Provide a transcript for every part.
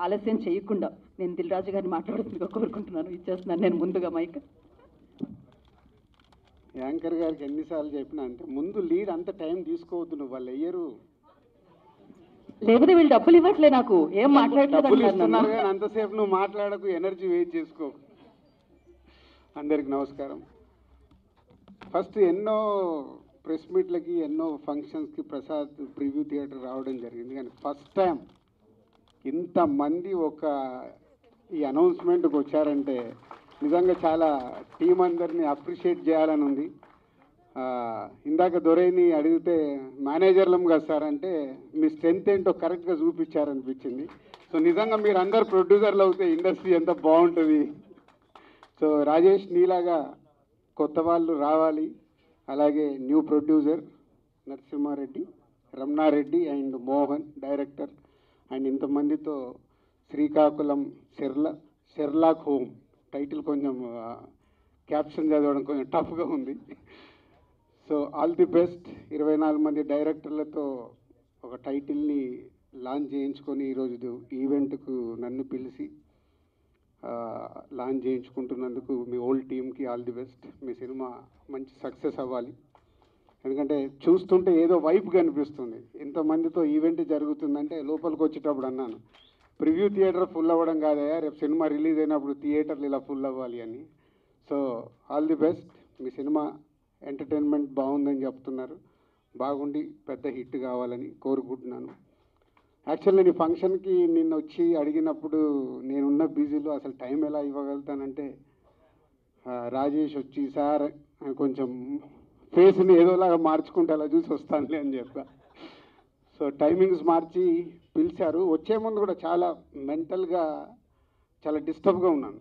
ఆలస్యం చేయకుండా నేను దిల్ రాజు గారిని మాట్లాడుతుందిగా కోరుకుంటున్నాను. ఇచ్చేస్తున్నాను నేను ముందుగా మైక్. యాంకర్ గారికి ఎన్నిసార్లు చెప్పినా అంటే ముందు లీడ్ అంత టైం తీసుకోవద్దు, నువ్వు వాళ్ళు అయ్యరు, లేకపోతే వీళ్ళు డబ్బులు ఇవ్వట్లే నాకు, ఏం డబ్బులు ఇస్తున్నారు మాట్లాడలేదు. కానీ అంతసేపు నువ్వు మాట్లాడకు, ఎనర్జీ వేస్ట్ చేసుకో. అందరికి నమస్కారం. ఫస్ట్ ఎన్నో ప్రెస్ మీట్లకి ఎన్నో ఫంక్షన్స్కి ప్రసాద్ ప్రివ్యూ థియేటర్ రావడం జరిగింది, కానీ ఫస్ట్ టైం ఇంతమంది ఒక ఈ అనౌన్స్మెంట్కి వచ్చారంటే నిజంగా చాలా టీం అందరినీ అప్రిషియేట్ చేయాలని ఉంది. ఇందాక దొరైని అడిగితే మేనేజర్లం కదా సార్ అంటే మీ స్ట్రెంత్ ఏంటో కరెక్ట్గా చూపించారనిపించింది. సో నిజంగా మీరు అందరు ప్రొడ్యూసర్లు అవుతే ఇండస్ట్రీ ఎంత బాగుంటుంది. సో రాజేష్ నీలాగా కొత్త వాళ్ళు రావాలి, అలాగే new producer Narasimha Reddy, Ramana Reddy and Mohan director, and ఇంతమందితో శ్రీకాకుళం షెర్లాక్ హోమ్ టైటిల్ కొంచెం క్యాప్షన్ చదవడం కొంచెం టఫ్గా ఉంది. So all the best. 24 మంది డైరెక్టర్లతో ఒక టైటిల్ని లాంచ్ చేయించుకొని ఈరోజు ఈవెంట్కు నన్ను పిలిచి లాంచ్ చేయించుకుంటున్నందుకు మీ ఓల్డ్ టీమ్కి all the best. Me cinema మంచి సక్సెస్ అవ్వాలి. ఎందుకంటే చూస్తుంటే ఏదో వైపు కనిపిస్తుంది, ఇంతమందితో ఈవెంట్ జరుగుతుందంటే. లోపలికి వచ్చేటప్పుడు అన్నాను ప్రివ్యూ థియేటర్ ఫుల్ అవ్వడం కాదయా, రేపు సినిమా రిలీజ్ అయినప్పుడు థియేటర్లు ఇలా ఫుల్ అవ్వాలి అని. So all the best. Me cinema entertainment బాగుందని చెప్తున్నారు, బాగుండి పెద్ద హిట్ కావాలని కోరుకుంటున్నాను. యాక్చువల్లీ నేను ఫంక్షన్కి నిన్న వచ్చి అడిగినప్పుడు నేనున్న బిజీలో అసలు టైం ఎలా ఇవ్వగలుగుతానంటే రాజేష్ వచ్చి సార్ కొంచెం ఫేస్ని ఏదోలాగా మార్చుకుంటే అలా చూసి వస్తానులే అని చెప్పా. సో టైమింగ్స్ మార్చి పిలిచారు. వచ్చే ముందు కూడా చాలా మెంటల్గా చాలా డిస్టర్బ్గా ఉన్నాను.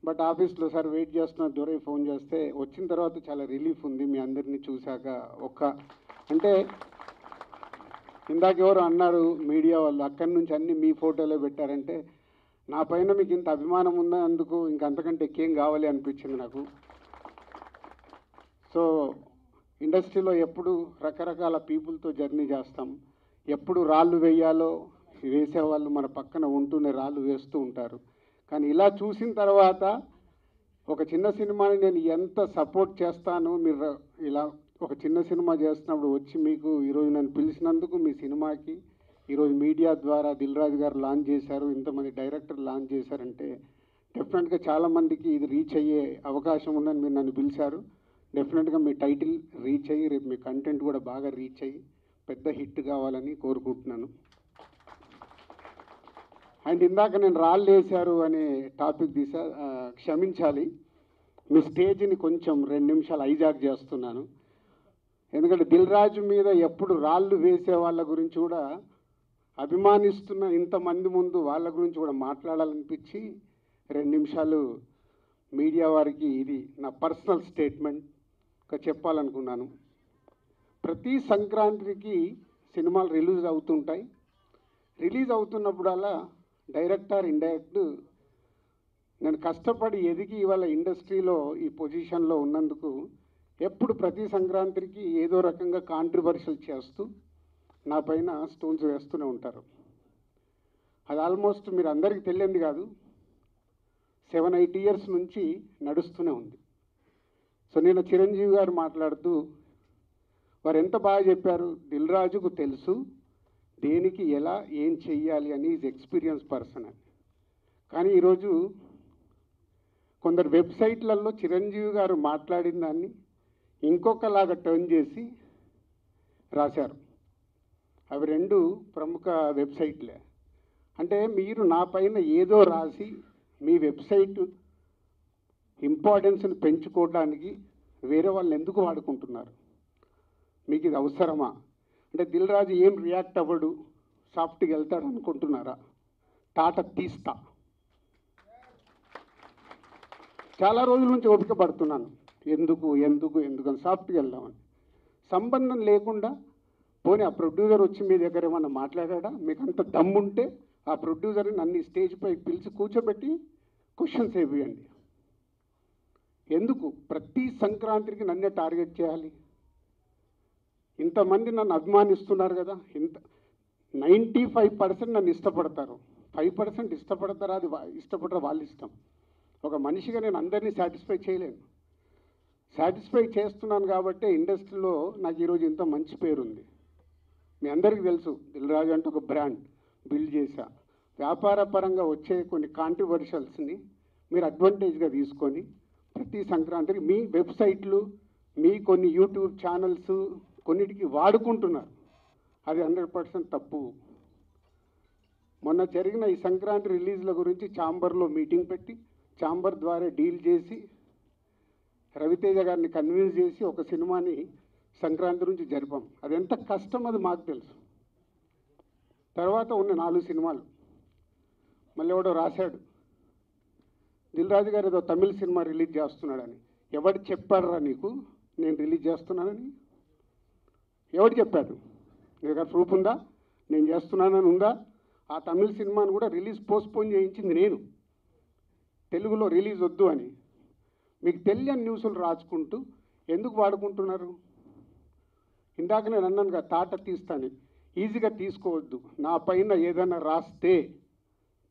బట్ ఆఫీస్లో సార్ వెయిట్ చేస్తున్న దొరై ఫోన్ చేస్తే వచ్చిన తర్వాత చాలా రిలీఫ్ ఉంది. మీ అందరినీ చూశాక అంటే ఇందాక ఎవరు అన్నారు మీడియా వాళ్ళు అక్కడి నుంచి అన్నీ మీ ఫోటోలో పెట్టారంటే నా పైన మీకు ఇంత అభిమానం ఉన్నందుకు ఇంకంతకంటే ఎక్కువేం కావాలి అనిపించింది నాకు. సో ఇండస్ట్రీలో ఎప్పుడు రకరకాల పీపుల్తో జర్నీ చేస్తాం, ఎప్పుడు రాళ్ళు వేయాలో వేసేవాళ్ళు మన పక్కన ఉంటూనే రాళ్ళు వేస్తూ ఉంటారు. కానీ ఇలా చూసిన తర్వాత ఒక చిన్న సినిమాని నేను ఎంత సపోర్ట్ చేస్తాను, మీరు ఇలా ఒక చిన్న సినిమా చేస్తున్నప్పుడు వచ్చి మీకు ఈరోజు నన్ను పిలిచినందుకు మీ సినిమాకి ఈరోజు మీడియా ద్వారా దిల్ రాజు గారు లాంచ్ చేశారు, ఇంతమంది డైరెక్టర్ లాంచ్ చేశారంటే డెఫినెట్గా చాలామందికి ఇది రీచ్ అయ్యే అవకాశం ఉందని మీరు నన్ను పిలిచారు. డెఫినెట్గా మీ టైటిల్ రీచ్ అయ్యి రేపు మీ కంటెంట్ కూడా బాగా రీచ్ అయ్యి పెద్ద హిట్ కావాలని కోరుకుంటున్నాను. అండ్ ఇందాక నేను రాళ్ళు వేశారు అనే టాపిక్ క్షమించాలి, మీ స్టేజ్ని కొంచెం 2 నిమిషాలు హైజాక్ చేస్తున్నాను. ఎందుకంటే దిల్ రాజు మీద ఎప్పుడు రాళ్ళు వేసే వాళ్ళ గురించి కూడా అభిమానిస్తున్న ఇంతమంది ముందు వాళ్ళ గురించి కూడా మాట్లాడాలనిపించి 2 నిమిషాలు మీడియా వారికి ఇది నా పర్సనల్ స్టేట్మెంట్గా చెప్పాలనుకున్నాను. ప్రతి సంక్రాంతికి సినిమాలు రిలీజ్ అవుతుంటాయి. రిలీజ్ అవుతున్నప్పుడల్లా డైరెక్టర్ ఇండైరెక్ట్ నేను కష్టపడి ఎదిగి ఇవాళ ఇండస్ట్రీలో ఈ పొజిషన్లో ఉన్నందుకు ఎప్పుడు ప్రతి సంక్రాంతికి ఏదో రకంగా కాంట్రవర్షియల్ చేస్తూ నా పైన స్టోన్స్ వేస్తూనే ఉంటారు. అది ఆల్మోస్ట్ మీరు అందరికీ తెలియంది కాదు, 7-8 ఇయర్స్ నుంచి నడుస్తూనే ఉంది. సో నేను చిరంజీవి గారు మాట్లాడుతూ వారు ఎంత బాగా చెప్పారు, దిల్ రాజుకు తెలుసు దేనికి ఎలా ఏం చెయ్యాలి అని, ఈజ్ ఎక్స్పీరియన్స్ పర్సన్ అని. కానీ ఈరోజు కొందరు వెబ్సైట్లలో చిరంజీవి గారు మాట్లాడిన దాన్ని ఇంకొకలాగా టర్న్ చేసి రాశారు. అవి 2 ప్రముఖ వెబ్సైట్లే. అంటే మీరు నా పైన ఏదో రాసి మీ వెబ్సైట్ ఇంపార్టెన్స్ని పెంచుకోవడానికి వేరే వాళ్ళు ఎందుకు వాడుకుంటున్నారు? మీకు ఇది అవసరమా? అంటే దిల్ రాజు ఏం రియాక్ట్ అవ్వడు, సాఫ్ట్గా వెళ్తాడు అనుకుంటున్నారా? టాటా తీస్తా. చాలా రోజుల నుంచి ఓపిక పడుతున్నాను, ఎందుకు అని సాఫ్ట్గా వెళ్దామని. సంబంధం లేకుండా పోనీ ఆ ప్రొడ్యూసర్ వచ్చి మీ దగ్గర ఏమన్నా మాట్లాడా? మీకు అంత దమ్ముంటే ఆ ప్రొడ్యూసర్ని నన్ను స్టేజ్పై పిలిచి కూర్చోబెట్టి క్వశ్చన్స్ వేయండి. ఎందుకు ప్రతి సంక్రాంతికి నన్నే టార్గెట్ చేయాలి? ఇంతమంది నన్ను అభిమానిస్తున్నారు కదా, 95% నన్ను ఇష్టపడతారు. 5% ఇష్టపడతారా, అది ఇష్టపడరా వాళ్ళ ఇష్టం. ఒక మనిషిగా నేను అందరినీ సాటిస్ఫై చేయలేను. సాటిస్ఫై చేస్తున్నాను కాబట్టి ఇండస్ట్రీలో నాకు ఈరోజు ఇంత మంచి పేరుంది. మీ అందరికీ తెలుసు, దిల్ రాజు అంటే ఒక బ్రాండ్ బిల్డ్ చేశా. వ్యాపార పరంగా వచ్చే కొన్ని కాంట్రవర్షియల్స్ని మీరు అడ్వాంటేజ్గా తీసుకొని ప్రతి సంక్రాంతికి మీ వెబ్సైట్లు, మీ కొన్ని యూట్యూబ్ ఛానల్స్ కొన్నిటికి వాడుకుంటున్నారు. అది 100% తప్పు. మొన్న జరిగిన ఈ సంక్రాంతి రిలీజ్ల గురించి ఛాంబర్లో మీటింగ్ పెట్టి ఛాంబర్ ద్వారా డీల్ చేసి రవితేజ గారిని కన్విన్స్ చేసి ఒక సినిమాని సంక్రాంతి నుంచి జరిపాం. అది ఎంత కష్టం అది మాకు తెలుసు. తర్వాత ఉన్న 4 సినిమాలు మళ్ళీ ఎవడో రాశాడు, దిల్ రాజు గారు ఏదో తమిళ సినిమా రిలీజ్ చేస్తున్నాడని. ఎవడు చెప్పాడురా నీకు నేను రిలీజ్ చేస్తున్నానని? ఎవడు చెప్పాడు? నీ దగ్గర ప్రూఫ్ ఉందా నేను చేస్తున్నానని ఉందా? ఆ తమిళ సినిమాను కూడా రిలీజ్ పోస్ట్పోన్ చేయించింది నేను, తెలుగులో రిలీజ్ వద్దు అని. మీకు తెలియని న్యూస్లు రాసుకుంటూ ఎందుకు వాడుకుంటున్నారు? ఇందాక నేను అన్నానుగా తాట తీస్తాను, ఈజీగా తీసుకోవద్దు. నా పైన ఏదైనా రాస్తే,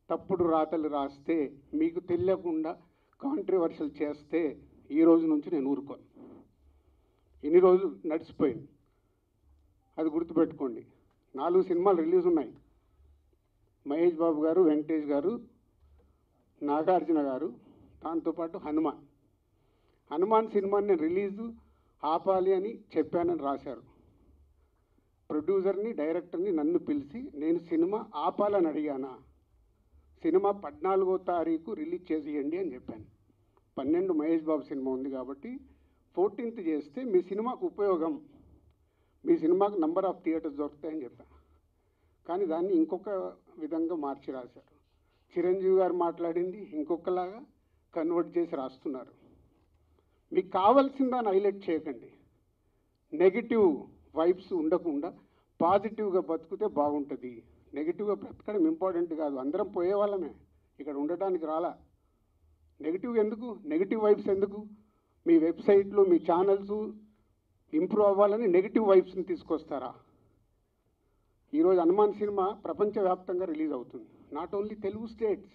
తప్పుడు రాతలు రాస్తే, మీకు తెలియకుండా కాంట్రవర్షియల్ చేస్తే ఈ రోజు నుంచి నేను ఊరుకోను. ఇన్ని రోజులు నడిచిపోయింది, అది గుర్తుపెట్టుకోండి. 4 సినిమాలు రిలీజ్ ఉన్నాయి. మహేష్ బాబు గారు, వెంకటేష్ గారు, నాగార్జున గారు, దాంతోపాటు హనుమాన్ సినిమాని నేను రిలీజు ఆపాలి అని చెప్పానని రాశారు. ప్రొడ్యూసర్ని, డైరెక్టర్ని నన్ను పిలిచి నేను సినిమా ఆపాలని అడిగానా? సినిమా 14వ తారీఖు రిలీజ్ చేసేయండి అని చెప్పాను. 12 మహేష్ బాబు సినిమా ఉంది కాబట్టి 14th చేస్తే మీ సినిమాకు ఉపయోగం, మీ సినిమాకు నంబర్ ఆఫ్ థియేటర్స్ దొరుకుతాయని చెప్పాను. కానీ దాన్ని ఇంకొక విధంగా మార్చి రాశారు. చిరంజీవి గారు మాట్లాడింది ఇంకొకలాగా కన్వర్ట్ చేసి రాస్తున్నారు. మీకు కావాల్సిన దాన్ని హైలైట్ చేయకండి. నెగిటివ్ వైబ్స్ ఉండకుండా పాజిటివ్గా బతుకుతే బాగుంటుంది. నెగిటివ్గా బ్రతకడం ఇంపార్టెంట్ కాదు. అందరం పోయేవాళ్ళమే, ఇక్కడ ఉండటానికి రాలా. నెగిటివ్ ఎందుకు? నెగిటివ్ వైబ్స్ ఎందుకు? మీ వెబ్సైట్లు, మీ ఛానల్స్ ఇంప్రూవ్ అవ్వాలని నెగిటివ్ వైబ్స్ని తీసుకొస్తారా? ఈరోజు హనుమాన్ సినిమా ప్రపంచవ్యాప్తంగా రిలీజ్ అవుతుంది. నాట్ ఓన్లీ తెలుగు స్టేట్స్,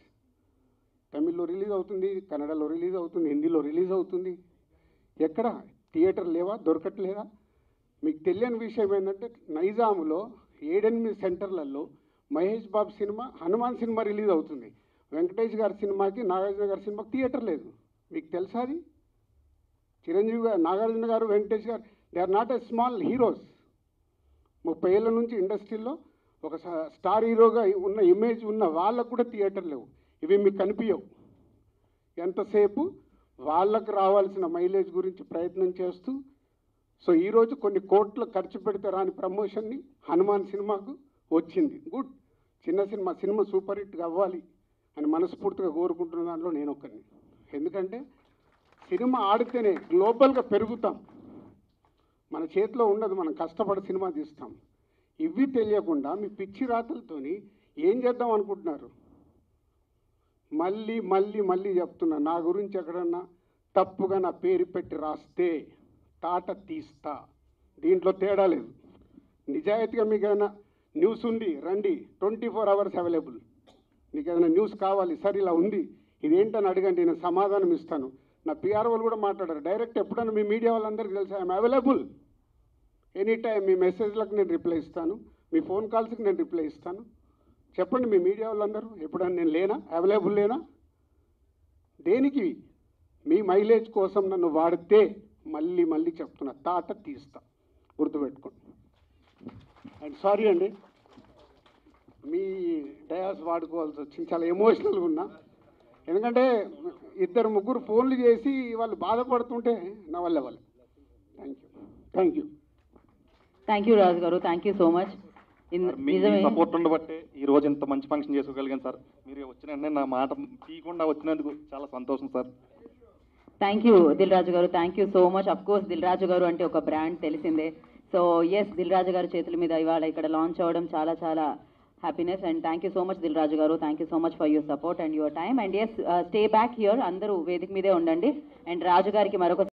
తమిళ్లో రిలీజ్ అవుతుంది, కన్నడలో రిలీజ్ అవుతుంది, హిందీలో రిలీజ్ అవుతుంది. ఎక్కడ థియేటర్ లేవా? దొరకట్లేదా? మీకు తెలియని విషయం ఏంటంటే నైజాములో 7-8 సెంటర్లలో Mahesh Babu cinema, Hanuman cinema release అవుతుంది. వెంకటేష్ గారి సినిమాకి, నాగార్జున గారి సినిమాకి థియేటర్ లేదు. మీకు తెలుసా అది? చిరంజీవి గారు, Nagarjuna garu, Venkatesh garu, they are not a small heroes. 30 ఏళ్ళ నుంచి ఇండస్ట్రీలో ఒక స్టార్ హీరోగా ఉన్న ఇమేజ్ ఉన్న వాళ్ళకు కూడా థియేటర్ లేవు. ఇవి మీకు కనిపించవు. ఎంతసేపు వాళ్ళకు రావాల్సిన మైలేజ్ గురించి ప్రయత్నం చేస్తూ, సో ఈరోజు కొన్ని కోట్లు ఖర్చు పెడితే రాని ప్రమోషన్ని హనుమాన్ సినిమాకు వచ్చింది. గుడ్, సినిమా సూపర్ హిట్ అవ్వాలి అని మనస్ఫూర్తిగా కోరుకుంటున్న దాంట్లో నేను ఒక్కరిని. ఎందుకంటే సినిమా ఆడితేనే గ్లోబల్గా పెరుగుతాం. మన చేతిలో ఉండదు, మనం కష్టపడి సినిమా తీస్తాం. ఇవి తెలియకుండా మీ పిచ్చి రాతలతోని ఏం చేద్దాం అనుకుంటున్నారు? మళ్ళీ మళ్ళీ మళ్ళీ చెప్తున్నా, నా గురించి ఎక్కడన్నా తప్పుగా నా పేరు పెట్టి రాస్తే తాట తీస్తా. దీంట్లో తేడా లేదు. నిజాయితీగా మీకు ఏదైనా న్యూస్ ఉంది రండి, 24 hours అవైలబుల్. మీకు ఏదైనా న్యూస్ కావాలి, సార్ ఇలా ఉంది, ఇదేంటని అడగండి, నేను సమాధానం ఇస్తాను. నా పిఆర్ వాళ్ళు కూడా మాట్లాడారు డైరెక్ట్. ఎప్పుడైనా మీ మీడియా వాళ్ళందరికీ తెలుసు ఐఎమ్ అవైలబుల్ ఎనీ టైం. మీ మెసేజ్లకు నేను రిప్లై ఇస్తాను, మీ ఫోన్ కాల్స్కి నేను రిప్లై ఇస్తాను. చెప్పండి మీ మీడియా వాళ్ళందరూ, ఎప్పుడైనా నేను లేనా, అవైలబుల్ లేనా? దేనికి? మీ మైలేజ్ కోసం నన్ను వాడితే మళ్ళీ మళ్ళీ చెప్తున్నా, తాట తీస్తా, గుర్తుపెట్టుకోండి. అండ్ సారీ అండి, మీ డయాస్ వాడుకోవాల్సి వచ్చింది. చాలా ఎమోషనల్గా ఉన్నా. ఎందుకంటే 2-3 ఫోన్లు చేసి వాళ్ళు బాధపడుతుంటే నా వల్ల వాళ్ళు. Thank you Raju garu, thank you so much. Me support ఉండబట్టే ఈ రోజు ఇంత మంచి ఫంక్షన్ చేసుకోగలిగాను సార్. మీరు వచ్చిన వెంటనే నా మాట తీయకుండా వచ్చినందుకు చాలా సంతోషం sir. Thank you Dil Raju garu, thank you so much. Of course Dil Raju garu అంటే ఒక బ్రాండ్ తెలిసిందే. సో ఎస్, దిల్ రాజు గారి చేతుల మీద ఇవాళ ఇక్కడ లాంచ్ అవ్వడం చాలా చాలా happiness. And thank you so much Dil Raju garu, thank you so much for your support and your time. And yes, stay back here, అందరూ వేదిక మీదే ఉండండి. అండ్ రాజు గారికి మరొక